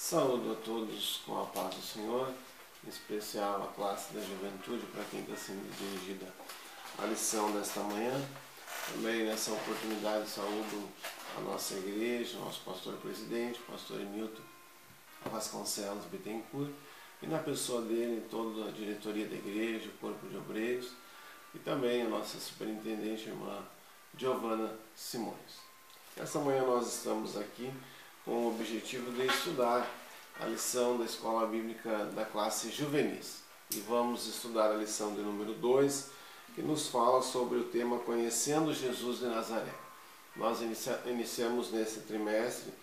Saúdo a todos com a paz do Senhor, em especial a classe da juventude, para quem está sendo dirigida a lição desta manhã. Também nessa oportunidade saúdo a nossa igreja, nosso pastor-presidente, pastor Emilton Vasconcelos Bittencourt, e na pessoa dele toda a diretoria da igreja, o corpo de obreiros, e também a nossa superintendente, a irmã Giovana Simões. Essa manhã nós estamos aqui com o objetivo de estudar a lição da Escola Bíblica da classe juvenis. E vamos estudar a lição de número 2, que nos fala sobre o tema Conhecendo Jesus de Nazaré. Nós iniciamos nesse trimestre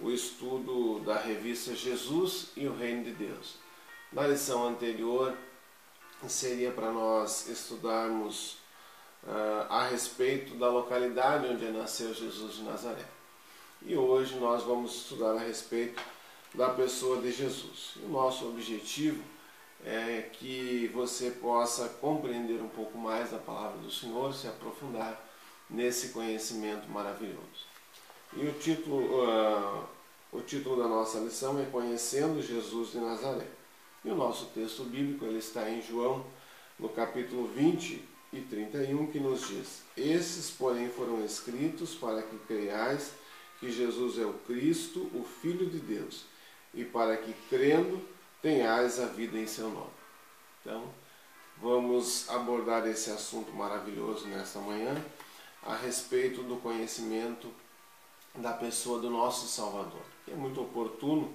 o estudo da revista Jesus e o Reino de Deus. Na lição anterior, seria para nós estudarmos a respeito da localidade onde nasceu Jesus de Nazaré. E hoje nós vamos estudar a respeito da pessoa de Jesus. E o nosso objetivo é que você possa compreender um pouco mais da palavra do Senhor, se aprofundar nesse conhecimento maravilhoso. E o título da nossa lição é Conhecendo Jesus de Nazaré. E o nosso texto bíblico ele está em João, no capítulo 20 e 31, que nos diz: Esses, porém, foram escritos para que creiais que Jesus é o Cristo, o Filho de Deus, e para que, crendo, tenhais a vida em seu nome. Então, vamos abordar esse assunto maravilhoso nesta manhã, a respeito do conhecimento da pessoa do nosso Salvador, que é muito oportuno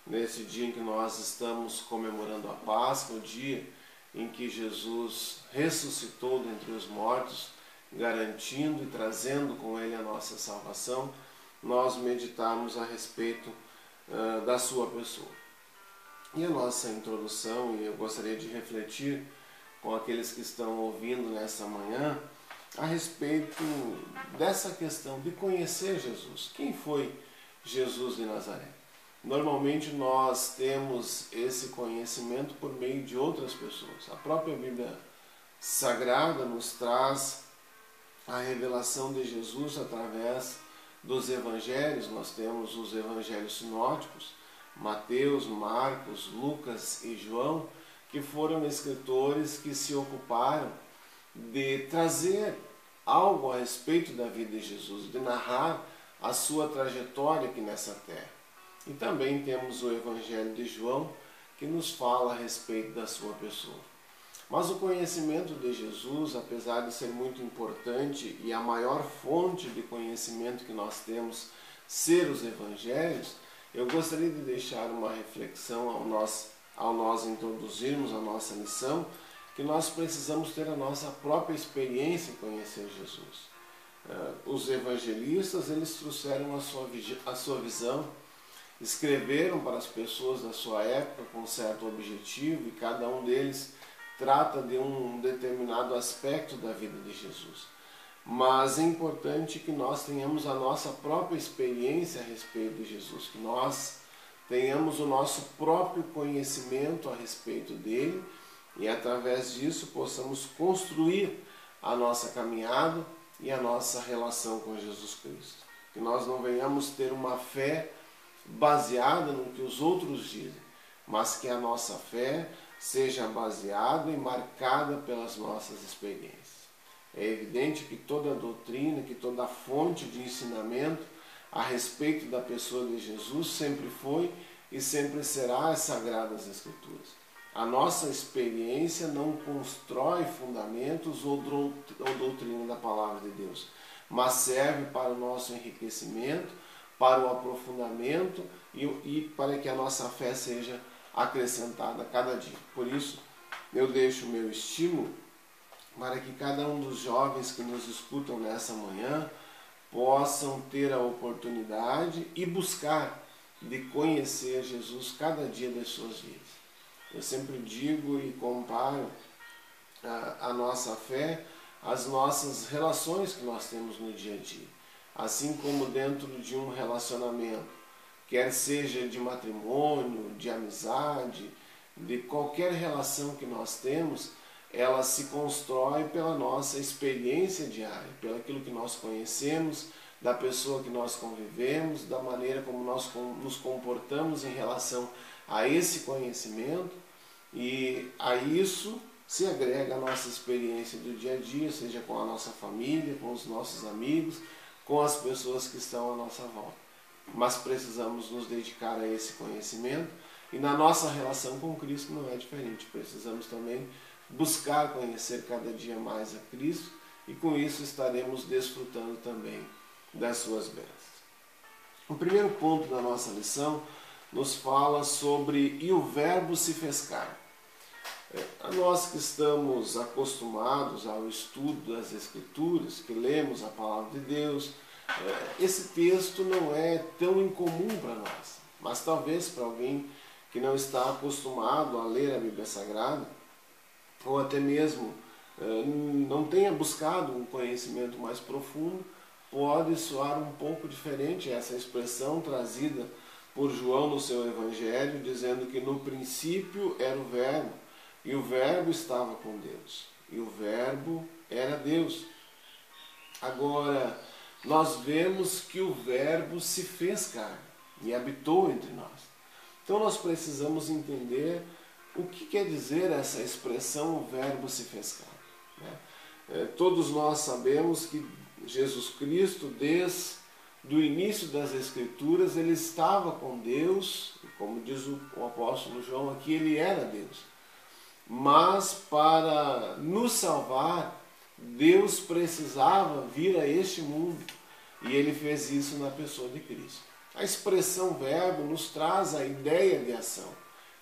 nesse dia em que nós estamos comemorando a Páscoa, o dia em que Jesus ressuscitou dentre os mortos, garantindo e trazendo com ele a nossa salvação, nós meditarmos a respeito da sua pessoa. E a nossa introdução, e eu gostaria de refletir com aqueles que estão ouvindo nessa manhã, a respeito dessa questão de conhecer Jesus. Quem foi Jesus de Nazaré? Normalmente nós temos esse conhecimento por meio de outras pessoas. A própria Bíblia Sagrada nos traz a revelação de Jesus através dos evangelhos. Nós temos os evangelhos sinóticos, Mateus, Marcos, Lucas e João, que foram escritores que se ocuparam de trazer algo a respeito da vida de Jesus, de narrar a sua trajetória aqui nessa terra. E também temos o evangelho de João, que nos fala a respeito da sua pessoa. Mas o conhecimento de Jesus, apesar de ser muito importante e a maior fonte de conhecimento que nós temos ser os evangelhos, eu gostaria de deixar uma reflexão ao nós introduzirmos a nossa lição, que nós precisamos ter a nossa própria experiência em conhecer Jesus. Os evangelistas, eles trouxeram a sua visão, escreveram para as pessoas da sua época com certo objetivo, e cada um deles trata de um determinado aspecto da vida de Jesus. Mas é importante que nós tenhamos a nossa própria experiência a respeito de Jesus, que nós tenhamos o nosso próprio conhecimento a respeito dele, e através disso possamos construir a nossa caminhada e a nossa relação com Jesus Cristo. Que nós não venhamos ter uma fé baseada no que os outros dizem, mas que a nossa fé seja baseada e marcada pelas nossas experiências. É evidente que toda doutrina, que toda fonte de ensinamento a respeito da pessoa de Jesus sempre foi e sempre será as Sagradas Escrituras. A nossa experiência não constrói fundamentos ou doutrina da Palavra de Deus, mas serve para o nosso enriquecimento, para o aprofundamento e para que a nossa fé seja acrescentada a cada dia. Por isso, eu deixo o meu estímulo para que cada um dos jovens que nos escutam nessa manhã possam ter a oportunidade e buscar de conhecer Jesus cada dia das suas vidas. Eu sempre digo e comparo a nossa fé às nossas relações que nós temos no dia a dia. Assim como dentro de um relacionamento, quer seja de matrimônio, de amizade, de qualquer relação que nós temos, ela se constrói pela nossa experiência diária, pelo aquilo que nós conhecemos, da pessoa que nós convivemos, da maneira como nós nos comportamos em relação a esse conhecimento, e a isso se agrega a nossa experiência do dia a dia, seja com a nossa família, com os nossos amigos, com as pessoas que estão à nossa volta. Mas precisamos nos dedicar a esse conhecimento, e na nossa relação com Cristo não é diferente. Precisamos também buscar conhecer cada dia mais a Cristo, e com isso estaremos desfrutando também das suas bênçãos. O primeiro ponto da nossa lição nos fala sobre "e o Verbo se fez carne". A nós que estamos acostumados ao estudo das Escrituras, que lemos a Palavra de Deus, esse texto não é tão incomum para nós, mas talvez para alguém que não está acostumado a ler a Bíblia Sagrada, ou até mesmo não tenha buscado um conhecimento mais profundo, pode soar um pouco diferente essa expressão trazida por João no seu Evangelho, dizendo que no princípio era o Verbo, e o Verbo estava com Deus, e o Verbo era Deus. Agora, nós vemos que o Verbo se fez carne e habitou entre nós. Então nós precisamos entender o que quer dizer essa expressão "o Verbo se fez carne". Todos nós sabemos que Jesus Cristo, desde o início das Escrituras, ele estava com Deus, e como diz o apóstolo João aqui, ele era Deus. Mas para nos salvar, Deus precisava vir a este mundo, e ele fez isso na pessoa de Cristo. A expressão verbo nos traz a ideia de ação,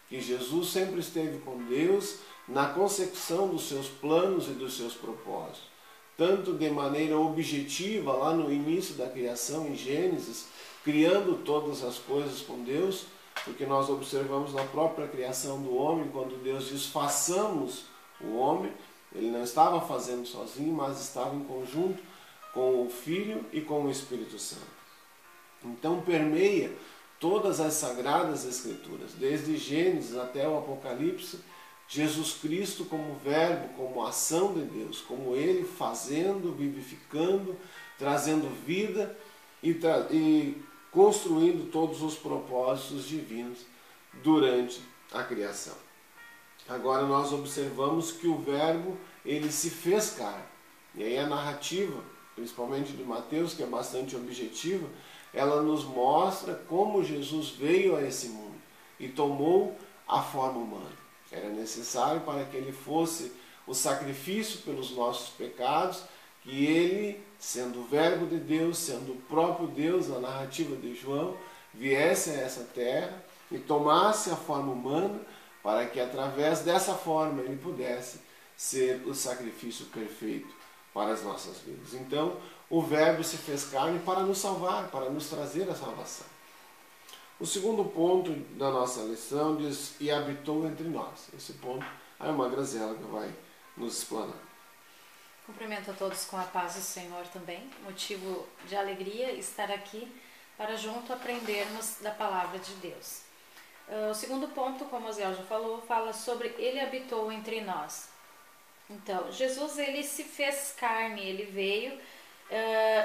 que Jesus sempre esteve com Deus na consecução dos seus planos e dos seus propósitos, tanto de maneira objetiva lá no início da criação, em Gênesis, criando todas as coisas com Deus, porque nós observamos na própria criação do homem, quando Deus diz "façamos o homem", ele não estava fazendo sozinho, mas estava em conjunto com o Filho e com o Espírito Santo. Então permeia todas as Sagradas Escrituras, desde Gênesis até o Apocalipse, Jesus Cristo como verbo, como ação de Deus, como ele fazendo, vivificando, trazendo vida e construindo todos os propósitos divinos durante a criação. Agora nós observamos que o Verbo, ele se fez carne. E aí a narrativa, principalmente de Mateus, que é bastante objetiva, ela nos mostra como Jesus veio a esse mundo e tomou a forma humana. Era necessário para que ele fosse o sacrifício pelos nossos pecados, que ele, sendo o Verbo de Deus, sendo o próprio Deus na narrativa de João, viesse a essa terra e tomasse a forma humana, para que através dessa forma ele pudesse ser o sacrifício perfeito para as nossas vidas. Então, o Verbo se fez carne para nos salvar, para nos trazer a salvação. O segundo ponto da nossa lição diz "e habitou entre nós". Esse ponto, a irmã Graziela que vai nos explanar. Cumprimento a todos com a paz do Senhor também. Motivo de alegria estar aqui para junto aprendermos da palavra de Deus. O segundo ponto, como o Zé já falou, fala sobre "ele habitou entre nós". Então, Jesus ele se fez carne, ele veio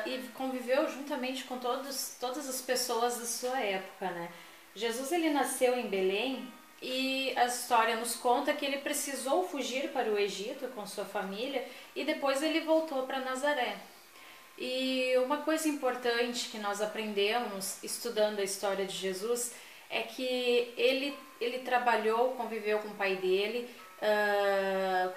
e conviveu juntamente com todas as pessoas da sua época, né? Jesus ele nasceu em Belém e a história nos conta que ele precisou fugir para o Egito com sua família e depois ele voltou para Nazaré. E uma coisa importante que nós aprendemos estudando a história de Jesus é que ele trabalhou, conviveu com o pai dele,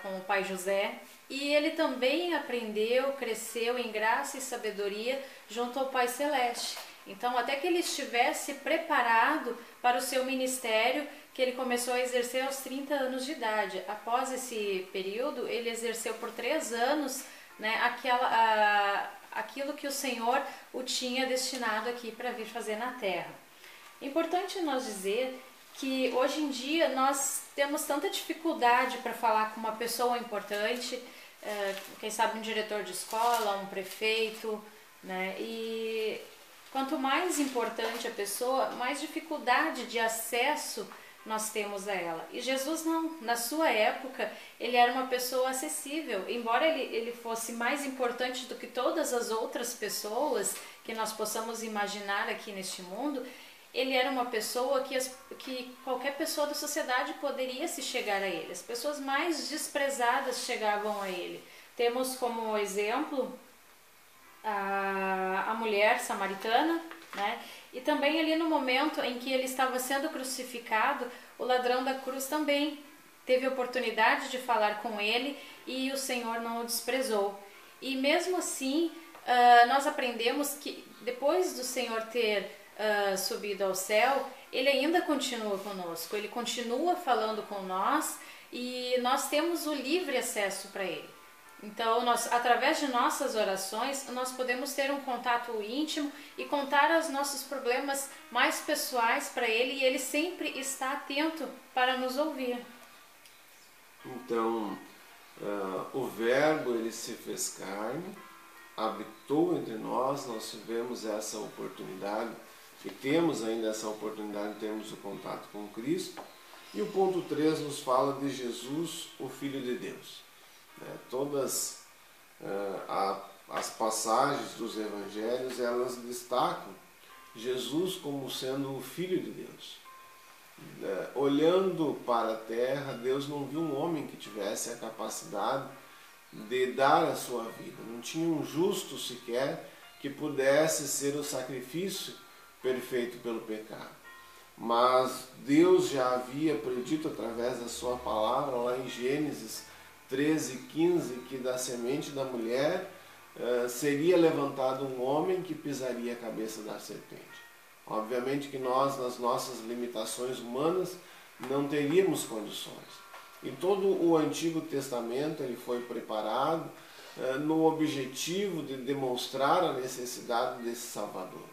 com o pai José, e ele também aprendeu, cresceu em graça e sabedoria junto ao Pai Celeste. Então, até que ele estivesse preparado para o seu ministério, que ele começou a exercer aos 30 anos de idade. Após esse período, ele exerceu por 3 anos, né, aquilo que o Senhor o tinha destinado aqui para vir fazer na terra. É importante nós dizer que hoje em dia nós temos tanta dificuldade para falar com uma pessoa importante, quem sabe um diretor de escola, um prefeito, né? E quanto mais importante a pessoa, mais dificuldade de acesso nós temos a ela. E Jesus não, na sua época ele era uma pessoa acessível, embora ele fosse mais importante do que todas as outras pessoas que nós possamos imaginar aqui neste mundo, ele era uma pessoa que qualquer pessoa da sociedade poderia se chegar a ele. As pessoas mais desprezadas chegavam a ele. Temos como exemplo a mulher samaritana, né? E também ali no momento em que ele estava sendo crucificado, o ladrão da cruz também teve a oportunidade de falar com ele e o Senhor não o desprezou. E mesmo assim, nós aprendemos que depois do Senhor ter subido ao céu, ele ainda continua conosco, ele continua falando com nós e nós temos o livre acesso para ele. Então, através de nossas orações, nós podemos ter um contato íntimo e contar os nossos problemas mais pessoais para ele, e ele sempre está atento para nos ouvir. Então, o Verbo, ele se fez carne, habitou entre nós tivemos essa oportunidade, e temos ainda essa oportunidade, temos o contato com Cristo. E o ponto 3 nos fala de Jesus, o Filho de Deus. Todas as passagens dos evangelhos, elas destacam Jesus como sendo o Filho de Deus. Olhando para a terra, Deus não viu um homem que tivesse a capacidade de dar a sua vida. Não tinha um justo sequer que pudesse ser o sacrifício perfeito pelo pecado. Mas Deus já havia predito através da sua palavra, lá em Gênesis 13:15, que da semente da mulher seria levantado um homem que pisaria a cabeça da serpente. Obviamente que nós, nas nossas limitações humanas, não teríamos condições. E todo o Antigo Testamento ele foi preparado no objetivo de demonstrar a necessidade desse Salvador.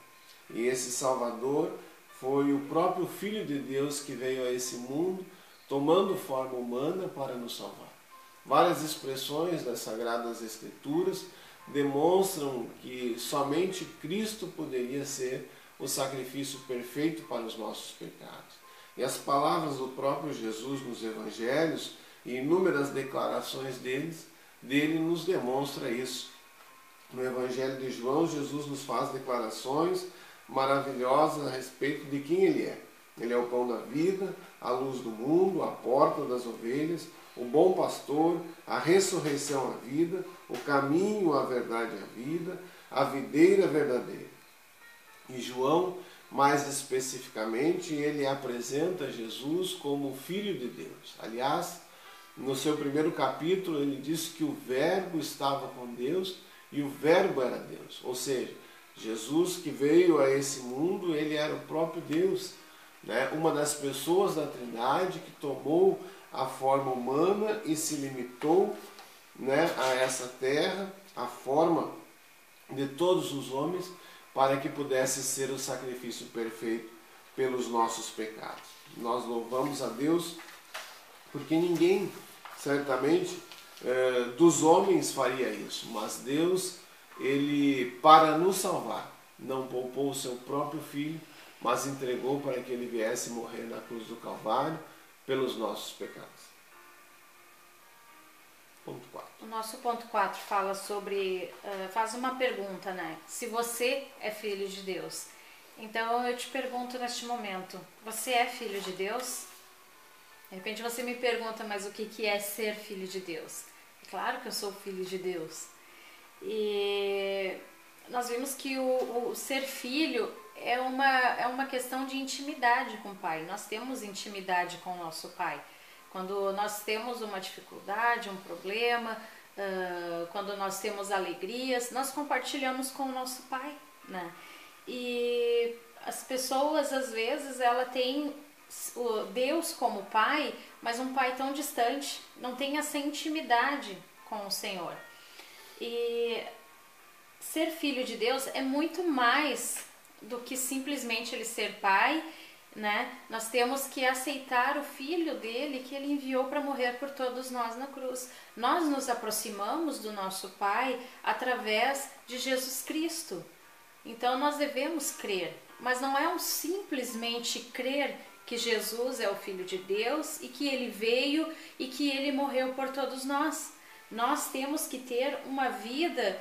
E esse Salvador foi o próprio Filho de Deus que veio a esse mundo, tomando forma humana para nos salvar. Várias expressões das Sagradas Escrituras demonstram que somente Cristo poderia ser o sacrifício perfeito para os nossos pecados. E as palavras do próprio Jesus nos Evangelhos e inúmeras declarações dele nos demonstra isso. No Evangelho de João, Jesus nos faz declarações maravilhosas a respeito de quem Ele é. Ele é o pão da vida, a luz do mundo, a porta das ovelhas, o bom pastor, a ressurreição à vida, o caminho, a verdade e a vida, a videira verdadeira. E João, mais especificamente, ele apresenta Jesus como Filho de Deus. Aliás, no seu primeiro capítulo, ele diz que o Verbo estava com Deus e o Verbo era Deus. Ou seja, Jesus que veio a esse mundo, ele era o próprio Deus, né? Uma das pessoas da Trindade que tomou a forma humana e se limitou, né, a essa terra, a forma de todos os homens, para que pudesse ser o sacrifício perfeito pelos nossos pecados. Nós louvamos a Deus porque ninguém, certamente, dos homens faria isso, mas Deus, ele, para nos salvar, não poupou o seu próprio Filho, mas entregou para que ele viesse morrer na cruz do Calvário pelos nossos pecados. Ponto 4. O nosso ponto 4 fala sobre, faz uma pergunta, né? Se você é filho de Deus. Então eu te pergunto neste momento, você é filho de Deus? De repente você me pergunta, mas o que é ser filho de Deus? É claro que eu sou filho de Deus. E nós vimos que o ser filho é uma questão de intimidade com o Pai. Nós temos intimidade com o nosso Pai. Quando nós temos uma dificuldade, um problema, quando nós temos alegrias, nós compartilhamos com o nosso Pai, né? E as pessoas, às vezes, ela tem o Deus como Pai, mas um Pai tão distante, não tem essa intimidade com o Senhor. E ser filho de Deus é muito mais do que simplesmente ele ser Pai, né? Nós temos que aceitar o Filho dele que ele enviou para morrer por todos nós na cruz. Nós nos aproximamos do nosso Pai através de Jesus Cristo. Então nós devemos crer, mas não é simplesmente crer que Jesus é o Filho de Deus e que ele veio e que ele morreu por todos nós. Nós temos que ter uma vida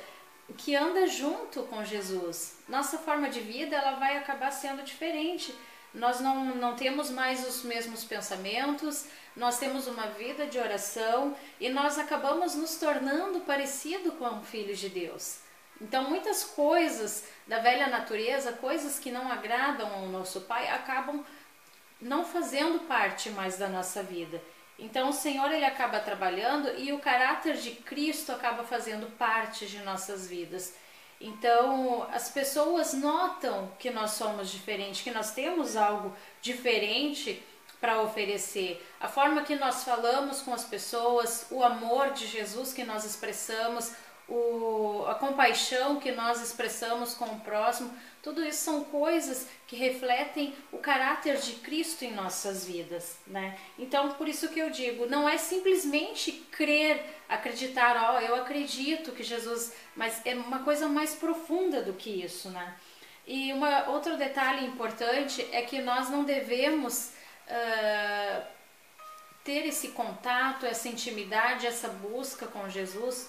que anda junto com Jesus. Nossa forma de vida ela vai acabar sendo diferente. Nós não temos mais os mesmos pensamentos, nós temos uma vida de oração e nós acabamos nos tornando parecido com filhos de Deus. Então muitas coisas da velha natureza, coisas que não agradam ao nosso Pai, acabam não fazendo parte mais da nossa vida. Então o Senhor ele acaba trabalhando e o caráter de Cristo acaba fazendo parte de nossas vidas. Então as pessoas notam que nós somos diferentes, que nós temos algo diferente para oferecer. A forma que nós falamos com as pessoas, o amor de Jesus que nós expressamos, a compaixão que nós expressamos com o próximo, tudo isso são coisas que refletem o caráter de Cristo em nossas vidas, né? Então, por isso que eu digo, não é simplesmente crer, acreditar, eu acredito que Jesus, mas é uma coisa mais profunda do que isso, né? E outro detalhe importante é que nós não devemos ter esse contato, essa intimidade, essa busca com Jesus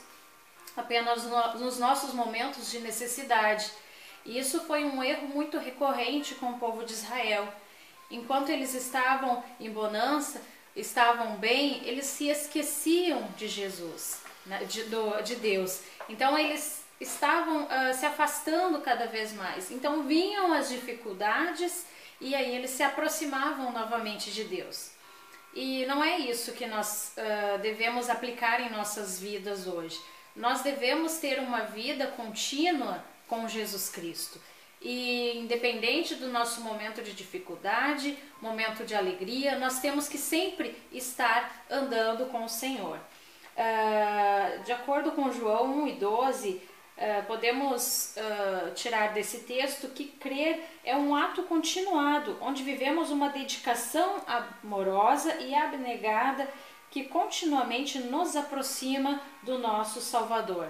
apenas nos nossos momentos de necessidade. E isso foi um erro muito recorrente com o povo de Israel. Enquanto eles estavam em bonança, estavam bem, eles se esqueciam de Jesus, né, de Deus. Então eles estavam se afastando cada vez mais. Então vinham as dificuldades e aí eles se aproximavam novamente de Deus. E não é isso que nós devemos aplicar em nossas vidas hoje. Nós devemos ter uma vida contínua com Jesus Cristo. E independente do nosso momento de dificuldade, momento de alegria, nós temos que sempre estar andando com o Senhor. De acordo com João 1:12, podemos tirar desse texto que crer é um ato continuado, onde vivemos uma dedicação amorosa e abnegada que continuamente nos aproxima do nosso Salvador.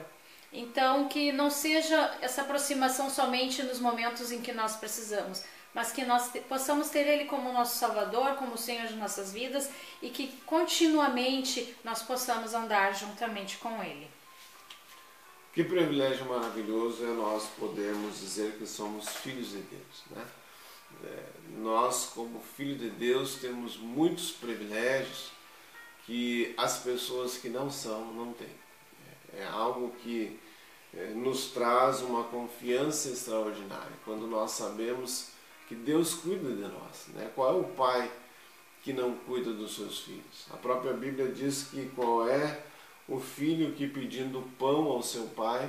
Então, que não seja essa aproximação somente nos momentos em que nós precisamos, mas que nós possamos ter Ele como nosso Salvador, como o Senhor de nossas vidas e que continuamente nós possamos andar juntamente com Ele. Que privilégio maravilhoso é nós podermos dizer que somos filhos de Deus, né? Nós, como filhos de Deus, temos muitos privilégios que as pessoas que não são, não têm. É algo que nos traz uma confiança extraordinária, quando nós sabemos que Deus cuida de nós, né? Qual é o pai que não cuida dos seus filhos? A própria Bíblia diz que qual é o filho que pedindo pão ao seu pai,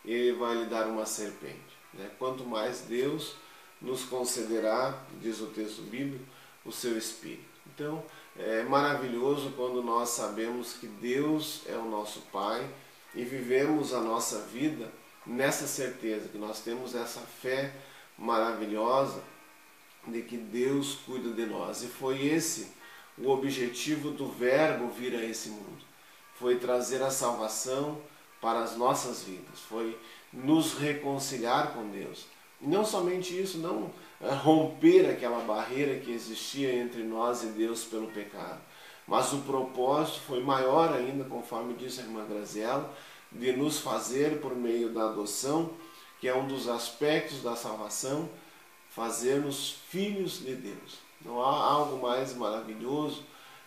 ele vai lhe dar uma serpente, né? Quanto mais Deus nos concederá, diz o texto bíblico, o seu Espírito. Então, é maravilhoso quando nós sabemos que Deus é o nosso Pai e vivemos a nossa vida nessa certeza, que nós temos essa fé maravilhosa de que Deus cuida de nós. E foi esse o objetivo do Verbo vir a esse mundo. Foi trazer a salvação para as nossas vidas, foi nos reconciliar com Deus. E não somente isso, não romper aquela barreira que existia entre nós e Deus pelo pecado, mas o propósito foi maior ainda, conforme disse a irmã Graziela, de nos fazer por meio da adoção, que é um dos aspectos da salvação, fazer-nos filhos de Deus. Não há algo mais maravilhoso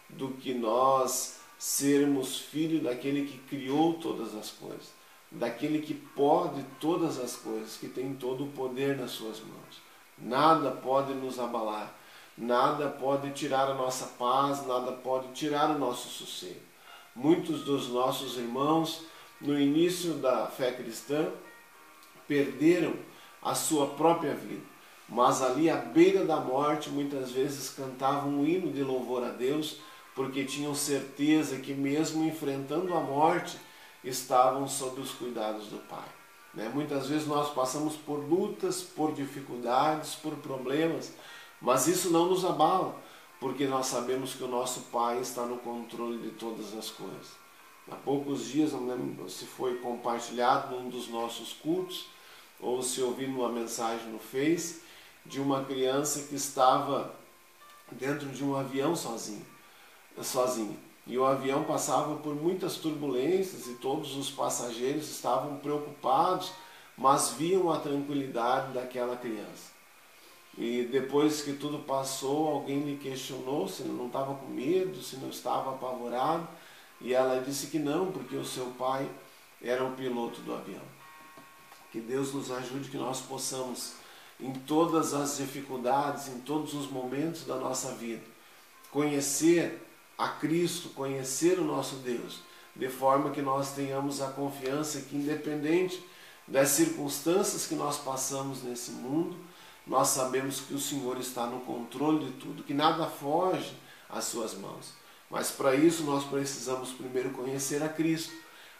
do que nós sermos filhos daquele que criou todas as coisas, daquele que pode todas as coisas, que tem todo o poder nas suas mãos. Nada pode nos abalar, nada pode tirar a nossa paz, nada pode tirar o nosso sossego. Muitos dos nossos irmãos, no início da fé cristã, perderam a sua própria vida, mas ali à beira da morte, muitas vezes cantavam um hino de louvor a Deus, porque tinham certeza que mesmo enfrentando a morte, estavam sob os cuidados do Pai. Muitas vezes nós passamos por lutas, por dificuldades, por problemas, mas isso não nos abala, porque nós sabemos que o nosso Pai está no controle de todas as coisas. Há poucos dias, não lembro se foi compartilhado num dos nossos cultos, ou se ouvi numa mensagem no Face, de uma criança que estava dentro de um avião sozinha. E o avião passava por muitas turbulências e todos os passageiros estavam preocupados, mas viam a tranquilidade daquela criança. E depois que tudo passou, alguém lhe questionou se não estava com medo, se não estava apavorado, e ela disse que não, porque o seu pai era o piloto do avião. Que Deus nos ajude, que nós possamos, em todas as dificuldades, em todos os momentos da nossa vida, conhecer a Cristo, conhecer o nosso Deus, de forma que nós tenhamos a confiança que, independente das circunstâncias que nós passamos nesse mundo, nós sabemos que o Senhor está no controle de tudo, que nada foge às suas mãos. Mas para isso nós precisamos primeiro conhecer a Cristo,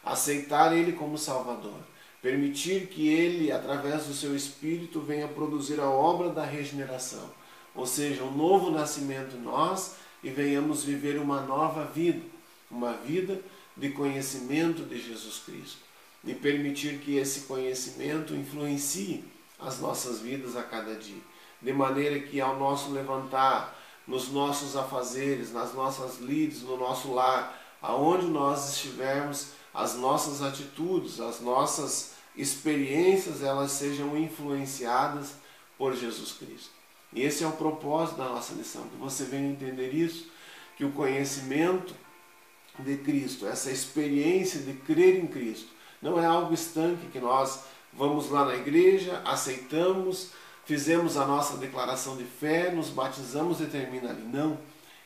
aceitar Ele como Salvador, permitir que Ele, através do seu Espírito, venha produzir a obra da regeneração, ou seja, um novo nascimento em nós, e venhamos viver uma nova vida, uma vida de conhecimento de Jesus Cristo, e permitir que esse conhecimento influencie as nossas vidas a cada dia, de maneira que ao nosso levantar, nos nossos afazeres, nas nossas lides, no nosso lar, aonde nós estivermos, as nossas atitudes, as nossas experiências, elas sejam influenciadas por Jesus Cristo. E esse é o propósito da nossa lição, que você venha entender isso, que o conhecimento de Cristo, essa experiência de crer em Cristo, não é algo estanque que nós vamos lá na igreja, aceitamos, fizemos a nossa declaração de fé, nos batizamos e termina ali. Não.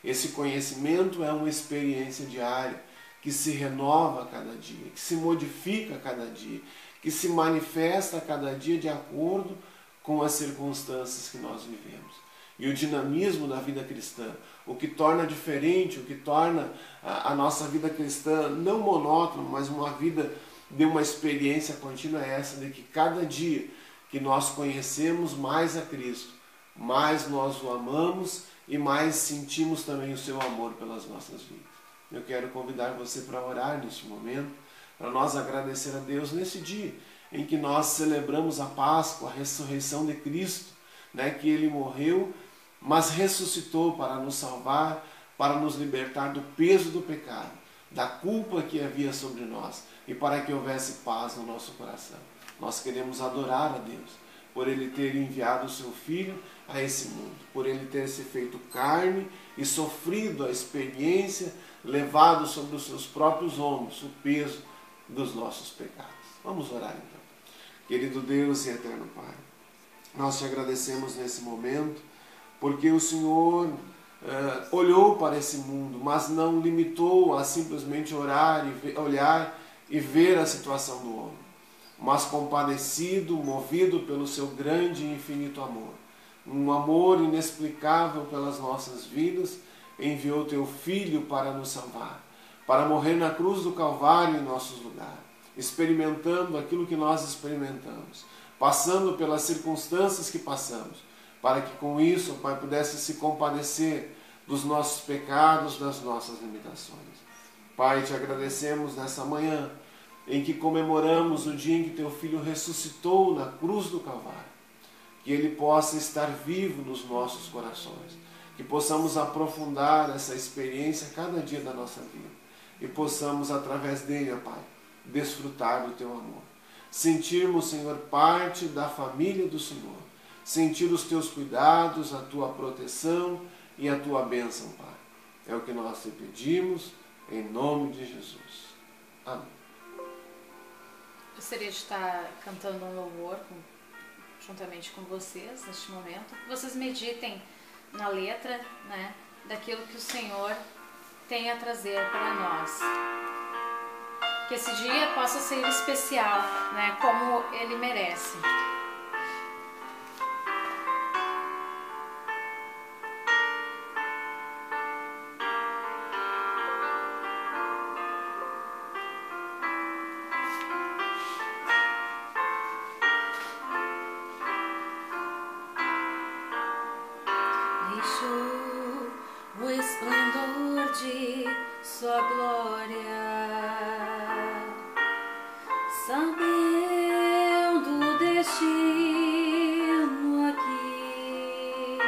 Esse conhecimento é uma experiência diária, que se renova a cada dia, que se modifica a cada dia, que se manifesta a cada dia de acordo com as circunstâncias que nós vivemos. E o dinamismo da vida cristã, o que torna diferente, o que torna a nossa vida cristã não monótona, mas uma vida de uma experiência contínua, é essa de que cada dia que nós conhecemos mais a Cristo, mais nós o amamos e mais sentimos também o seu amor pelas nossas vidas. Eu quero convidar você para orar neste momento, para nós agradecer a Deus nesse dia em que nós celebramos a Páscoa, a ressurreição de Cristo, que Ele morreu, mas ressuscitou para nos salvar, para nos libertar do peso do pecado, da culpa que havia sobre nós e para que houvesse paz no nosso coração. Nós queremos adorar a Deus por Ele ter enviado o seu Filho a esse mundo, por Ele ter se feito carne e sofrido a experiência, levado sobre os seus próprios ombros o peso dos nossos pecados. Vamos orar então. Querido Deus e eterno Pai, nós te agradecemos nesse momento, porque o Senhor olhou para esse mundo, mas não limitou a simplesmente olhar e ver a situação do homem, mas compadecido, movido pelo seu grande e infinito amor, um amor inexplicável pelas nossas vidas, enviou teu Filho para nos salvar, para morrer na cruz do Calvário em nossos lugares, experimentando aquilo que nós experimentamos, passando pelas circunstâncias que passamos, para que com isso, Pai, pudesse se compadecer dos nossos pecados, das nossas limitações. Pai, te agradecemos nessa manhã, em que comemoramos o dia em que teu Filho ressuscitou na cruz do Calvário, que Ele possa estar vivo nos nossos corações, que possamos aprofundar essa experiência cada dia da nossa vida, e possamos, através dele, ó Pai, desfrutar do teu amor. Sentirmos, Senhor, parte da família do Senhor. Sentir os teus cuidados, a tua proteção e a tua bênção, Pai. É o que nós te pedimos, em nome de Jesus. Amém. Gostaria de estar cantando um louvor juntamente com vocês neste momento. Que vocês meditem na letra, daquilo que o Senhor tem a trazer para nós. Que esse dia possa ser especial, como ele merece. Deixou o esplendor de sua glória, sabendo o destino aqui,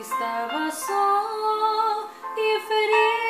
estava só e ferido.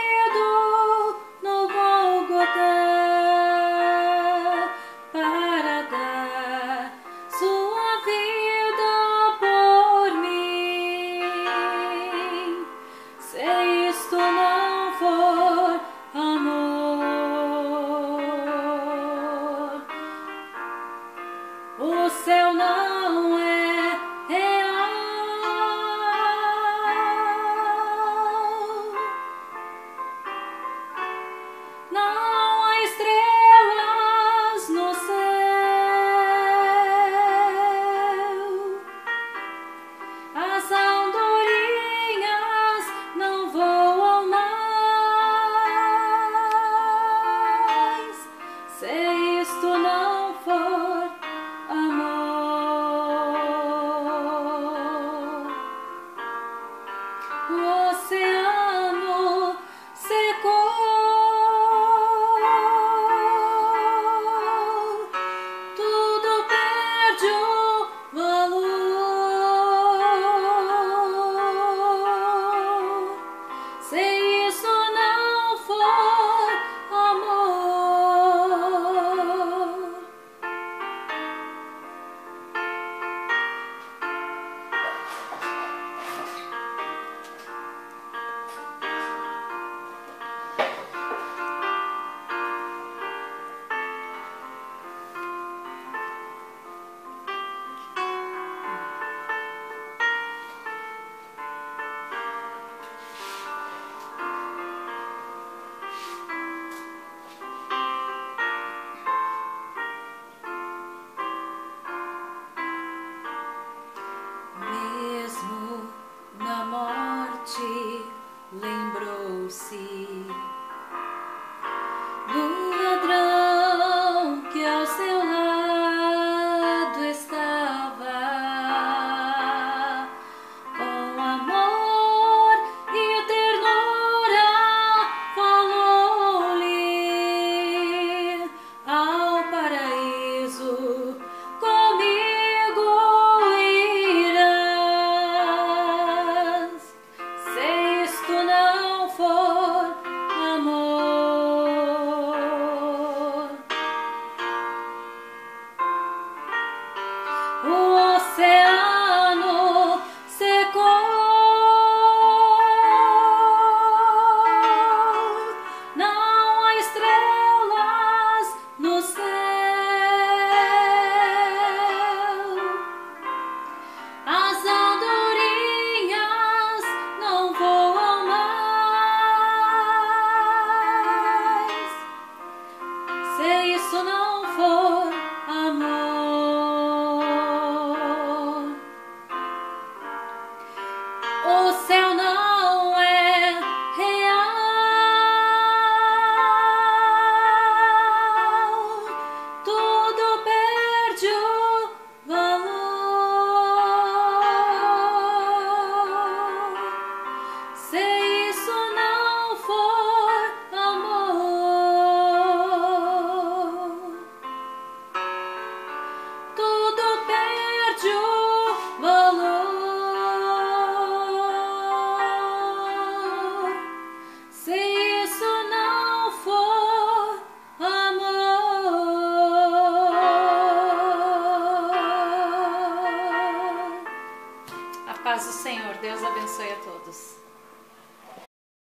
paz do Senhor. Deus abençoe a todos.